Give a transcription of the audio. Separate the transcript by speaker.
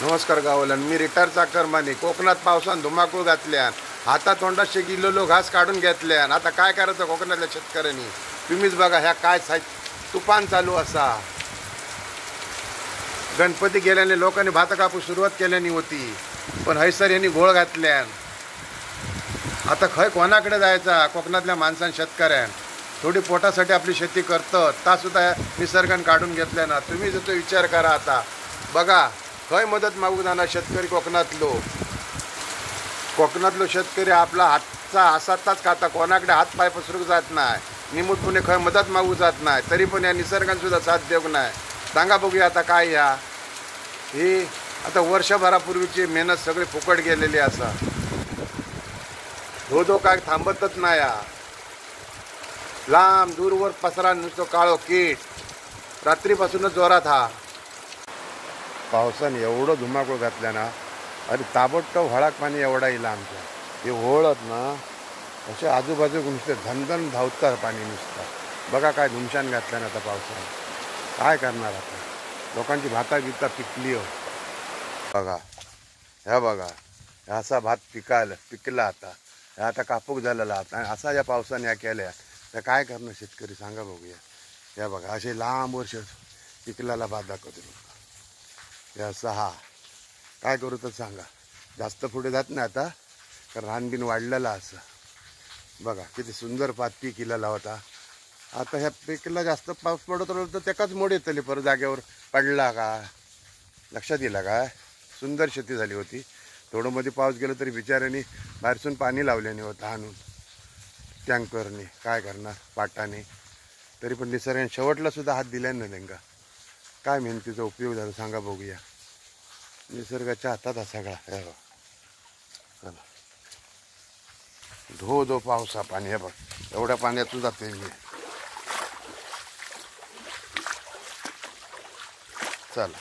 Speaker 1: नमस्कार गावलन, मी रिटायर चाकरमानी. कोकणात पावसान धुमाकूळ घातल्यान, आता तोंडात किलोलो घास काढून घेतल्यान. आता काय करायचं कोकणातल्या शेतकऱ्यांनी? तुम्हीच बघा, ह्या काय तुफान चालू असा. गणपती गेल्याने लोकांनी भात कापू सुरुवात केल्यानी होती, पण हैसर यांनी घोळ घातल्यान. आता खय कोणाकडे जायचा? कोकणातल्या माणसां शेतकऱ्यान थोडी पोटासाठी आपली शेती करतात, ता सुद्धा निसर्गाने काढून घेतल्या ना. तुम्ही जो तो विचार करा. आता बघा, खय मदत मागू जाणार शेतकरी कोकणातलो शेतकरी आपला हातचा हाताच खाता, कोणाकडे हात पाय पसरूक जात नाही, निमूटपणे खय मदत मागू जात नाही. तरी पण या निसर्गाने सुद्धा साथ देऊ नाही. सांगा बघूया आता काय ह्या ही आता वर्षभरापूर्वीची मेहनत सगळी फुकट गेलेली असा. धो काय थांबतच नाही. लांब दूरवर पसरा नुसतं काळो कीट. रात्रीपासूनच जोरात हा पावसाने एवढं धुमाकूळ घातल्या ना, अरे ताबडतोब हळाक पाणी एवढा येईल आमच्या. हे होळत ना असे आजूबाजू नुसते धनधन धावतात पाणी नुसतं. बघा काय धुमशान घातल्या ना आता पावसाने. काय करणार आता? लोकांची भाता बिता पिकली हो. बघा ह्या बघा, असा भात पिकला आता कापूक झालेला. आता असा या पावसाने या केल्या तर काय करणार शेतकरी? सांगा बघूया. या बघा असे लांब वर्ष पिकलेला भात दाखवतो. या सहा काय करू तर सांगा. जास्त पुढे जात नाही आता, कारण रानबीन वाढलेला असं. बघा किती सुंदर भात पीक इलेला होता. आता ह्या पीकला जास्त पाऊस पडत राहिला तर त्याकाच मोड येतली. परत जागेवर पडला का? लक्षात येईल काय? सुंदर शेती झाली होती. थोडं मध्ये पाऊस गेला तरी बिचाऱ्यांनी बाहेरसून पाणी लावल्याने होतं आणून टँकरने. काय करणार पाटाने? तरी पण निसर्गाने शेवटला सुद्धा हात दिल्याने त्यांना. काय मेहनतीचा उपयोग झाला सांगा बघूया. निसर्गाच्या हातात हा सगळा. चला, धो पावसा पाणी. हे बघ, एवढ्या पाण्यातून जाते मी. चला.